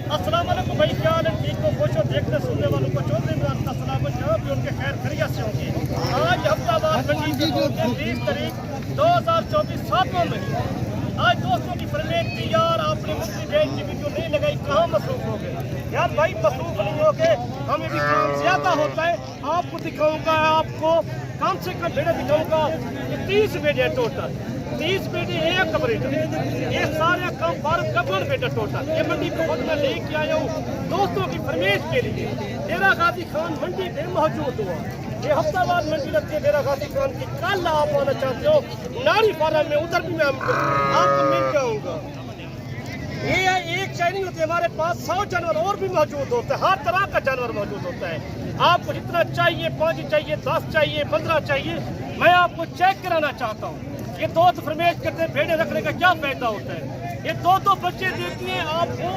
अस्सलाम वालेकुम भाई, क्या हाल है? ठीक हो, खुश हो? देखने सुनने वालों को चौधरी इमरान का सलाम है, जहाँ भी उनके खैर खैरियत से होंगे। आज हफ्तावार मंडी के 20 तारीख 2024 7वां महीना। आज दोस्तों की फरमेट थी, यार आपने मुफ्ती डेट की वीडियो नहीं लगाई, कहाँ मसरूफ हो गए? यार भाई मसरूफ नहीं हो गए, हमें भी काम ज्यादा होता है। आपको दिखाऊंगा, आपको कम से कम भेड़े दिखाऊंगा। 30 भेड़े टोटल, 30 बेटे एक ब्रीडर, ये सारे कम 12 कबर बेटा टोटल। ये मंडी को खुद मैं लेके आया हूँ दोस्तों की फरमेश के लिए। डेरा गाजी खान मंडी पे मौजूद हुआ। ये हफ्तावार मंडी लगती है डेरा गाजी खान की। कल आप आना चाहते हो नारी फार्म में, उधर भी मैं आपको मिल जाऊंगा। ये एक चाहिए होती है, हमारे पास 100 जानवर और भी मौजूद होते हैं, हर तरह का जानवर मौजूद होता है। आपको जितना चाहिए, 5 चाहिए, 10 चाहिए, 15 चाहिए, मैं आपको चेक कराना चाहता हूँ। ये दोस्त फरमेश करते हैं भेड़े रखने का क्या फायदा होता है। ये दो बच्चे देती हैं आपको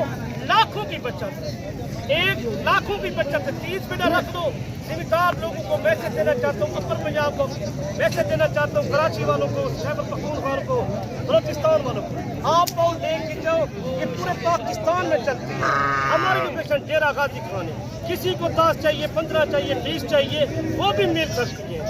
लाखों की बचत, 1 लाखों की बचत है। 30 बेटा रख दो। जिम्मेदार लोगों को मैसेज देना चाहता हूँ, अपर पंजाब को मैसेज देना चाहता हूँ, कराची वालों को, खैबर पख्तूनख्वा को, बलोचिस्तान वालों को, आप बहुत लेके जाओ। ये पूरे पाकिस्तान में चलती है। हमारी लोकेशन डेरा गाजी खान है। किसी को 10 चाहिए, 15 चाहिए, 20 चाहिए, वो भी मिल सकती है।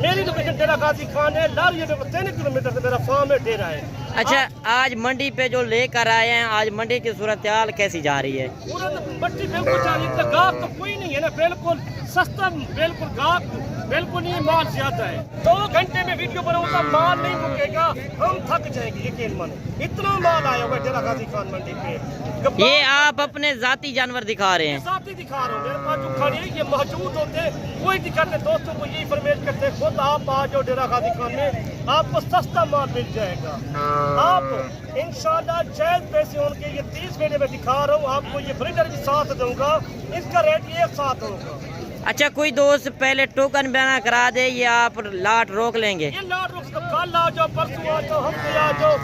मेरी लोकेशन डेरा गाजी खान है। लारिया में 3 किलोमीटर से मेरा फार्म है, डेरा है। अच्छा, आज मंडी पे जो लेकर आए हैं, आज मंडी की सूरत हाल कैसी जा रही है? पूरा मंडी बिल्कुल गाहक तो कोई नहीं है ना, बिल्कुल सस्ता, बिल्कुल गाहक बिल्कुल नहीं, माल ज्यादा है। 2 घंटे में वीडियो बनाऊंगा, माल नहीं मुकेगा, हम थक जाएंगे यकीन माने। इतना माल आया हुआ है डेरा गाजी खान मंडी पे। ये आप अपने जाती जानवर दिखा रहे हैं? साथ ही दिखा रहा हूँ, मेरे पास जो खड़े हैं ये मौजूद होते हैं, वही दिखाते। दोस्तों को यही फरमाइश करते हैं, खुद आप आ जाओ डेरा गाजी खान में, आपको सस्ता माल मिल जाएगा। आप इंशाल्लाह जायज पैसे होंगे। ये 30 बेटे में दिखा रहा हूँ आपको, ये ब्रीडर भी साथ दूंगा, इसका रेट एक साथ होगा। अच्छा, कोई दोस्त पहले टोकन बना करा दे, ये आप लाट रोक लेंगे? ये लाट रोक सकते, कल आ जाओ, परसों आ जाओ, हफ्ते आ जाओ,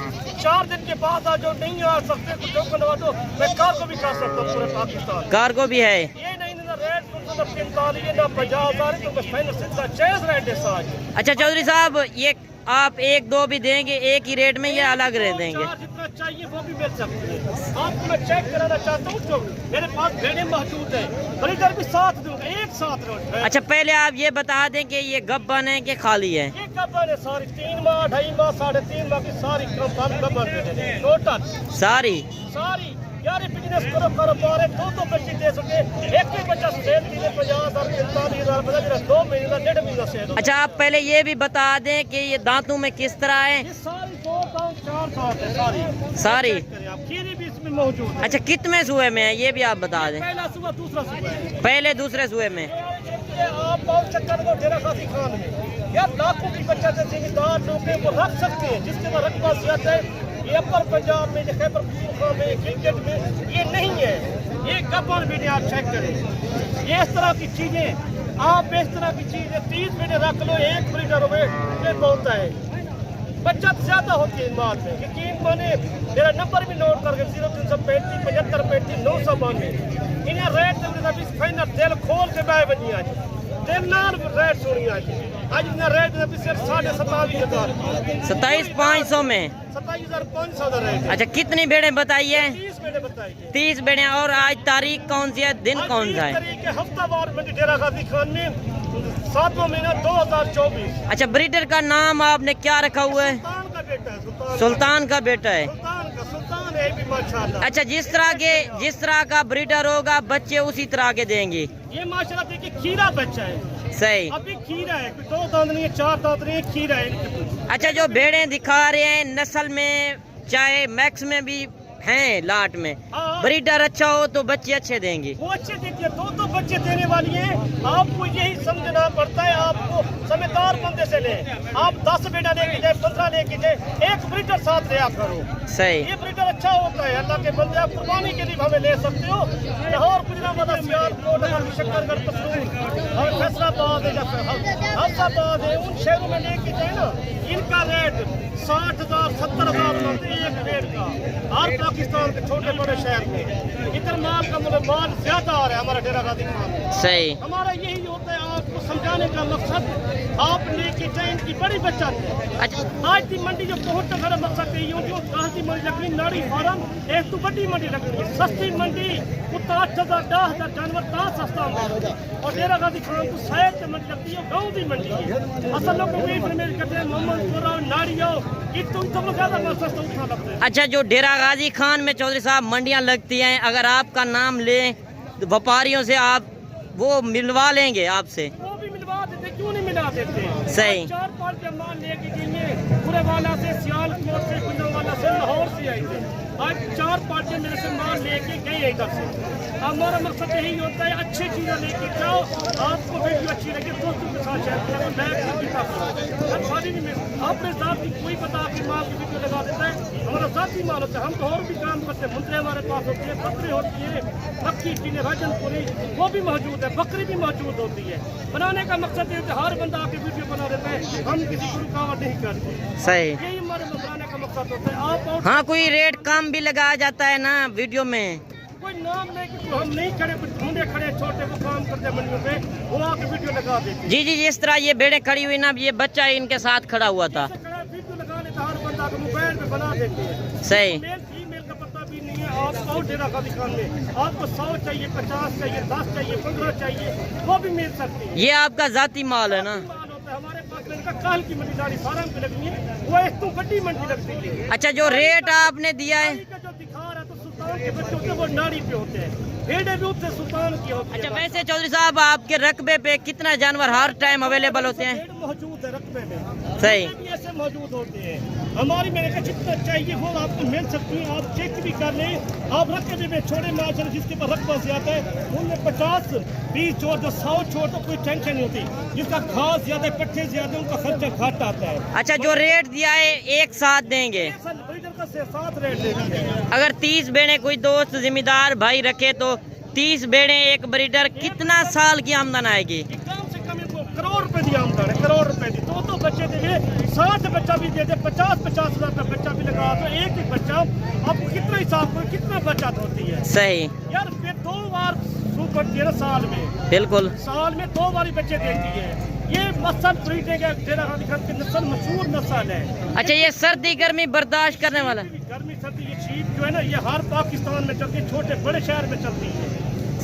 4 दिन के बाद आ जाओ। नहीं आ सकते तो टोकन लगा दो, मैं कार को भी कर सकता हूँ पूरे पाकिस्तान। कार को भी है? ये नहीं ना रेट ना 45 ना 50,000, तो बस फाइनल सीधा जायज रेट है साज। अच्छा चौधरी साहब, ये आप 1-2 भी देंगे एक ही रेट में या अलग रेट देंगे? जितना चाहिए वो भी मिल सकती है। आपको मैं चेक कराना चाहता हूँ, जो मेरे पास भेड़े मौजूद है, ब्रीडर भी साथ दूंगा, एक साथ रोड। अच्छा, पहले आप ये बता दें कि ये गब्बन है कि खाली है? ये गब्बन है सारी, 3 माह, 2.5 माह, 3.5 माह की सारी गब्बन है टोटल सारी। यार ये बिजनेस करो, कारोबार है। 2 बच्चे दे सके, एक बच्चा सेल 50,000, 45,000, 2 महीने का, 1.5 महीना सेल। अच्छा, आप पहले ये भी बता दें कि ये दांतों में किस तरह है? ये सारी 2 दांत 4 दांत है सारी। खीरी भी इसमें मौजूद है। अच्छा, कितने सूए में है ये भी आप बता दें? पहला सूआ, दूसरा सूआ है। पहले दूसरे सूए में? आप बहुत चक्कर को डेरा गाजी खान में यार लाखों की बचत है। जिम्मेदार लोग वो रख सकते हैं, जिसके बाद रकबा ज्यादा है। ये अपर पंजाब में, खैबर पख्तूनख्वा में, क्रिकेट में ये नहीं है। ये गब्बन बेटे आप चेक करें, ये इस तरह की चीजें, आप इस तरह की चीजें 30 बेटे रख लो, 1 ब्रीडर में बहुत है। बचत ज्यादा होती है माल में, यकीन माने। मेरा नंबर भी नोट करके 0335 7535 992। इन्हें रेट फाइनल दिल खोल के बाय बनी आज, दिल नाल रेट सुनी आज इन्हें रेट सिर्फ 27,500 27,500 में 27,500 का रेट। अच्छा, कितनी बेड़े बताइए? 30 बेटे बताइए। 30 बेड़े। और आज तारीख कौन सी है, दिन कौन सा है? हफ्तावार मंडी डेरा गाजी खान में 7वां महीना 2024। अच्छा, ब्रीडर का नाम आपने क्या रखा हुआ है? सुल्तान का बेटा है, सुल्तान का बेटा है। सुल्तान है भी माशाल्लाह। अच्छा, जिस तरह का ब्रीडर होगा बच्चे उसी तरह के देंगे। ये माशाल्लाह देखिए खीरा बच्चा है, सही। अभी खीरा है, 2 दांत नहीं है, 4 दांत नहीं है, खीरा है। अच्छा, जो भेड़े दिखा रहे हैं नस्ल में, चाहे मैक्स में भी हैं लाट में, ब्रीडर अच्छा हो तो बच्चे अच्छे देंगे। वो अच्छे देती है, 2 बच्चे देने वाली है। आपको यही समझना पड़ता है, आपको समझदार बंदे से ले। आप 10 बेटा लेके जाए, 15 लेके जाए, 1 ब्रीडर साथ लिया करो। सही। ये ब्रीडर अच्छा होता है, अल्लाह के बंदे। आप कुर्बानी के लिए हमें ले सकते हो। लाहौर, गुजरात, सियालकोट, शक्करगढ़, और फैसलाबाद है, हफ्ताबाद है, उन शहरों में लेके जाए ना, इनका रेट 60,000 70,000 एक रेट का। हर पाकिस्तान के छोटे बड़े शहर में इधर माल का माल ज्यादा आ रहा है हमारा डेरा गाजी खान में। सही। हमारा यही होता है आपको समझाने का मकसद, आप लेके जाए इनकी बड़ी बचत है। अच्छा आज की मंडी जो बहुत बड़ा मकसद है ये जो काजी मंडी लगनी नाड़ी फार्म एक तो बड़ी मंडी लगनी है, सस्ती मंडी कुत्ता 8,000 10,000 जानवर ता सस्ता मिलता है। और डेरा गाजी खान को शहर की मंडी लगती है, गाँव की मंडी है। असल लोग को इन्फॉर्मेशन करते हैं मोहम्मदपुर और नाड़ियों इतना ज्यादा सस्ता उठा लगता है। अच्छा, जो डेरा गाजी खान में चौधरी साहब मंडियां लगती हैं, अगर आपका नाम लें तो व्यापारियों से आप वो मिलवा लेंगे आपसे? वो भी मिलवा देते, क्यों नहीं मिला देते। सही। 4-5 के माल लेके गए पूरे वाला से, सियालकोट से, गुजरांवाला से, लाहौर से आए थे। आज 4 पार्टियां मेरे से माल लेके गए इधर से। हमारा मकसद यही होता है अच्छी चीजें लेके जाओ, आपको वीडियो अच्छी लगे दोस्तों के साथ शेयर करो, अपने साथ की कोई बता के माल की वीडियो लगा देता है। हमारा साथी माल होता है, हम तो और भी काम करते हैं, मुंद्रे हमारे पास होती है, बकरी होती है, मक्की टीने भजनपुरी वो भी मौजूद है, बकरी भी मौजूद होती है। बनाने का मकसद ये है हर बंदा आके वीडियो बना देता है, हम किसी को रुकावट नहीं करते। सही। यही हमारे बनाने का मकसद होता है। आप और हाँ, कोई रेट कम भी लगाया जाता है ना वीडियो में? कोई नाम नहीं कि हम नहीं खड़े, कुछ ढूंढे खड़े छोटे वो काम करते हैं मंडियों पे, वो आके वीडियो लगा देते। जी जी, जिस तरह ये भेड़ें खड़ी हुई ना, ये बच्चा इनके साथ खड़ा हुआ था। वीडियो लगा लेता हर बंदा को मोबाइल पे बना देते हैं। सही। मेल फीमेल का पता भी नहीं है। आप और डेरा गाजी खान में आपको 100 चाहिए, 50 चाहिए, 10 चाहिए, 15 चाहिए, वो भी मिल सकती है। ये आपका जाती माल है ना? माल होता है हमारे पास में इनका काल की मंडी दाड़ी फार्म की लगनी है, वो एक तो बड़ी मंडी लगती है। अच्छा, जो रेट आपने दिया है, का जो दिखा रहा है तो सुल्तान के बच्चे होते हैं वो नाड़ी पे होते हैं, भेड़े भी उससे सुल्तान की होती है। अच्छा वैसे चौधरी साहब आपके रकबे पे कितना जानवर हर टाइम अवेलेबल होते हैं? भेड़ मौजूद है रकबे में, सही। भेड़े भी ऐसे मौजूद होते हैं। हमारी मेरे का जितना चाहिए वो आपको मिल सकती है, आप चेक भी कर लें। आप रकबे में छोड़े माशा जिसके पास रकबा ज्यादा है उनमें 50 20 छोड़ दो, 100 छोड़ दो, कोई टेंशन नहीं होती। जिसका घास ज्यादा पट्टे ज्यादा उनका खर्चा घट आता है। अच्छा, जो रेट दिया है एक साथ देंगे? साथ रेट देती है। अगर 30 बेड़े कोई दोस्त जिम्मेदार भाई रखे तो 30 बेड़े एक ब्रीडर कितना साल की आमदन आएगी? कम से कम इनको करोड़ रुपए की आमदन है, करोड़ रुपए की। 2 बच्चे देंगे, 60 बच्चा भी दे दे, 50-50 हजार का बच्चा भी लगा तो एक ही बच्चा आपको कितना हिसाब करो कितना बचत होती है। सही यार फिर 2 बार सूप पड़ती है ना साल में, बिल्कुल। साल में 2 बार बच्चे देती है। ये मसल ब्रीडिंग है, डेरा गाजी खान की नस्ल मशहूर नस्ल है। अच्छा, ये सर्दी गर्मी बर्दाश्त करने वाला? गर्मी सर्दी ये शीप जो है ना ये हर पाकिस्तान में चलती है, छोटे बड़े शहर में चलती है।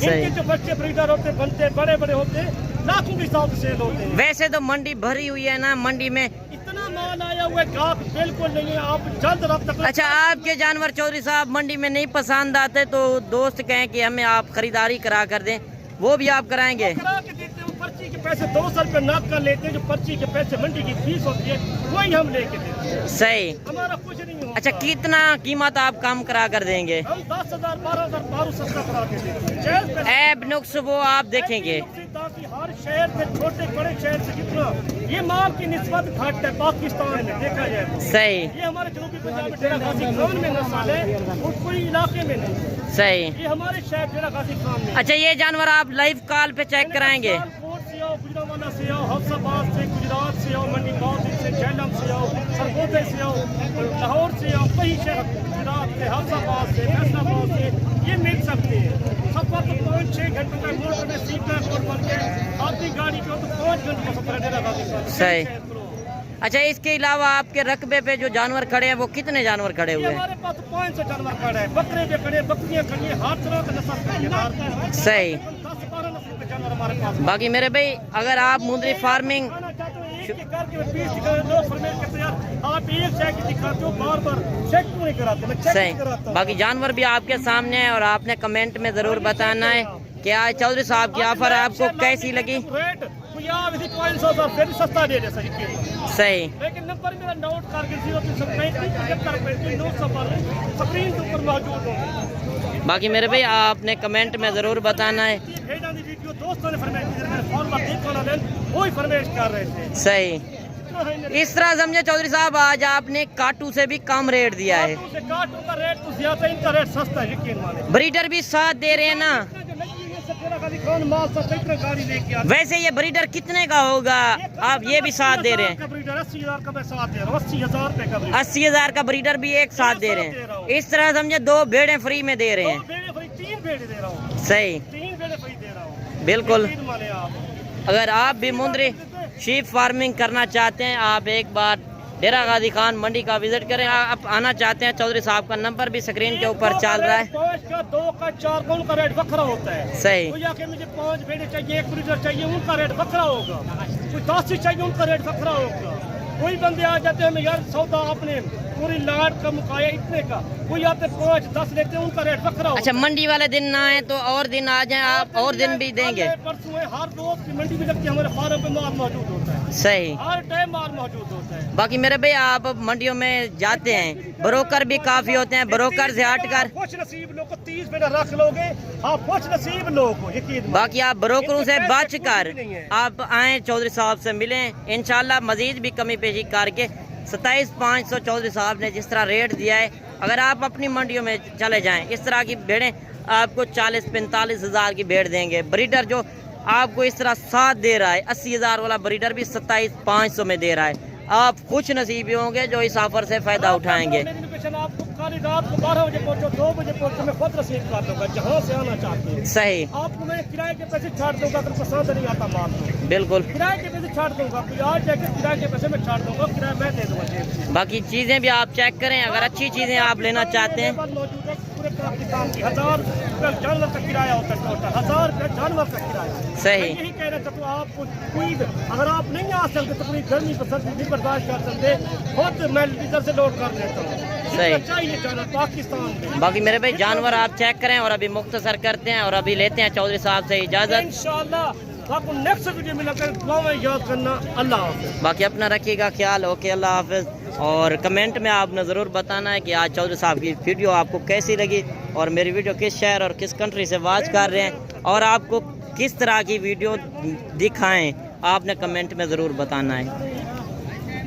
इनके जो बच्चे ब्रीडर होते बनते बड़े बड़े होते लाखों के हिसाब से सेल होते हैं। वैसे तो मंडी भरी हुई है ना, मंडी में इतना माल आया हुआ है ग्राहक बिल्कुल नहीं है, आप जल्द रब्ता करें। अच्छा, आपके जानवर चौधरी साहब मंडी में नहीं पसंद आते तो दोस्त कहें कि हमें आप खरीदारी करा कर दें, वो भी आप कराएंगे? करा के देते हैं, पर्ची के पैसे 200 रुपये नाप कर लेते हैं, जो पर्ची के पैसे मंडी की फीस होती है वही हम लेके देते हैं। सही। हमारा कुछ नहीं होता। अच्छा, कितना कीमत आप कम करा कर देंगे? हम 10,000 12,000 12 सस्ता करा के देते हैं। ऐब नुक्स वो आप देखेंगे? ताकि हर शहर में छोटे बड़े शहर से जितना ये माल की निस्बत घट है पाकिस्तान में देखा जाए तो। सही। ये हमारे जनूबी पंजाब में डेरा गाजी खान में नस्ल है और कोई इलाके में नहीं। सही। ये हमारे शहर डेरा गाजी खान में। अच्छा, ये जानवर आप लाइव कॉल पे चेक कराएंगे? सियालकोट से आओ, गुजरांवाला से आओ, हफ्साबाद से, गुजरात से आओ, मंडी बाउद्दीन से, झेलम से आओ, सरगोधे से आओ, लाहौर से आओ, कई शहर गुजरात से, हफ्साबाद से, फैसलाबाद से ये मिल सकते हैं। सफर तो 5-6 घंटे का मोटर में सीखना है और के आपकी गाड़ी पे हो तो 5 घंटे का सफर है डेरा गाजी खान। सही। अच्छा, इसके अलावा आपके रकबे पे जो जानवर खड़े हैं वो कितने जानवर खड़े हुए हैं? हमारे पास 500 जानवर खड़े हैं, बकरे भी खड़े, बकरियां खड़ी हैं, हर तरह का नस्ल खड़ी है। सही। 10-12 नस्ल के जानवर हमारे पास। बाकी मेरे भाई, अगर आप मुंद्री फार्मिंग आप एक चेक दिखाते हो बार-बार चेक क्यों नहीं कराते? मैं चेक नहीं कराता। सही। बाकी जानवर भी आपके सामने है और आपने कमेंट में जरूर बताना है कि आज चौधरी साहब की ऑफर आपको कैसी लगी। रेट 500 फिर सस्ता दे दे सही। सही। लेकिन नंबर मेरा नोट करके 0335 स्क्रीन के ऊपर मौजूद हो। बाकी मेरे भाई, आपने कमेंट में जरूर बताना है। भेड़ा दी वीडियो दोस्तों ने फरमाइश की, मैंने फॉर्मर देखा ना वही फरमाइश कर रहे थे। सही। इस तरह समझे चौधरी साहब, आज आपने काटू से भी कम रेट दिया है। काटू का रेट तो ज्यादा, इनका रेट सस्ता है यकीन माने। ब्रीडर भी साथ दे रहे हैं ना? गाड़ी लेके आते। वैसे ये ब्रीडर कितने का होगा? आप ये भी साथ दे रहे हैं? 80,000 का मैं साथ दे रहा हूँ, 80,000 रुपए का ब्रीडर। 80,000 का ब्रीडर भी एक साथ दे रहे हैं। इस तरह समझे 2 भेड़ें फ्री में दे रहे हैं। 3 बेड़े दे रहा हूँ, सही 3 बेड़े फ्री दे रहा हूँ। बिल्कुल। यकीन माने आप। अगर आप भी मुंदरी शीप फार्मिंग करना चाहते हैं, आप एक बार डेरा गाजी खान मंडी का विजिट करें। आप आना चाहते हैं, चौधरी साहब का नंबर भी स्क्रीन के ऊपर चल रहा है। 5 का 2 का 4 का उनका रेट बखरा होता है। सही। कोई आके मुझे 5 बेड़े चाहिए, 1 ब्रीडर चाहिए, उनका रेट बखरा होगा। कोई 10 चाहिए, उनका रेट बखरा होगा। कोई बंदे आ जाते हैं यार सौदा आपने पूरी लाट का मुकाया इतने का, कोई आते 5-10 लेते हैं, उनका रेट बखरा होगा। अच्छा, मंडी वाले दिन ना आए तो और दिन आ जाएं, आप और दिन भी देंगे? परसों है, हर रोज की मंडी में जबकि हमारे फार्म पे माल मौजूद होता है। सही। हर टाइम माल मौजूद होता है। बाकी मेरे भाई आप मंडियों में जाते हैं, ब्रोकर भी काफी होते हैं, ब्रोकर से हटकर कुछ नसीब लोग को 30 बेड़ा रख लोगे, आप कुछ नसीब लोग को यकीन मानो। बाकी आप ब्रोकरों से इनके पैसे बच कर कुछ भी नहीं है। आप आए, चौधरी साहब से मिलें, इंशाल्लाह मजीद भी कमी पेशी करके 27,500 चौधरी साहब ने जिस तरह रेट दिया है, अगर आप अपनी मंडियों में चले जाएं, इस तरह की भेड़ें आपको 40-45 हज़ार की भेड़ देंगे। ब्रीडर जो आपको इस तरह 7 दे रहा है, 80 हज़ार वाला ब्रीडर भी 27,500 में दे रहा है। आप खुश नसीबी होंगे जो इस ऑफर से फायदा उठाएंगे। आपको खाली रात को 12 बजे पहुंचो, 2 बजे पहुंचो, मैं खुद रसीद कर दूंगा जहाँ से आना चाहते हैं। सही। आपको मैं किराए के पैसे छाड़ दूंगा, अगर पसंद नहीं आता माल तो बिल्कुल। किराए के पैसे छाड़ दूंगा, कोई आज जाके किराए के पैसे मैं छाड़ दूंगा, किराया मैं दे दूंगा जेब से। बाकी चीजें भी आप चेक करें, अगर अच्छी चीजें आप लेना चाहते हैं। मौजूद है पूरे पाकिस्तान की 1000 रुपये जानवर का किराया होता है, टोटल 1000 रुपये जानवर का किराया। सही। मैं यही कहना चाहता हूँ, आप कोई अगर आप नहीं आ सकते तो कोई गर्मी पसंद नहीं बर्दाश्त कर सकते, खुद मैं इधर से लोड कर देता हूँ। सही। चाहिए जानवर पाकिस्तान में। बाकी मेरे भाई जानवर आप चेक करें और अभी मुख्तसर करते हैं और अभी लेते हैं चौधरी साहब से इजाजत। इंशाल्लाह आपको नेक्स्ट वीडियो में लगा दुआएं याद करना। अल्लाह हाफ़िज़। बाकी अपना रखिएगा ख्याल। ओके, अल्लाह हाफिज़। और कमेंट में आपने ज़रूर बताना है कि आज चौधरी साहब की वीडियो आपको कैसी लगी और मेरी वीडियो किस शहर और किस कंट्री से वॉच कर रहे हैं और आपको किस तरह की वीडियो दिखाएं, आपने कमेंट में ज़रूर बताना है।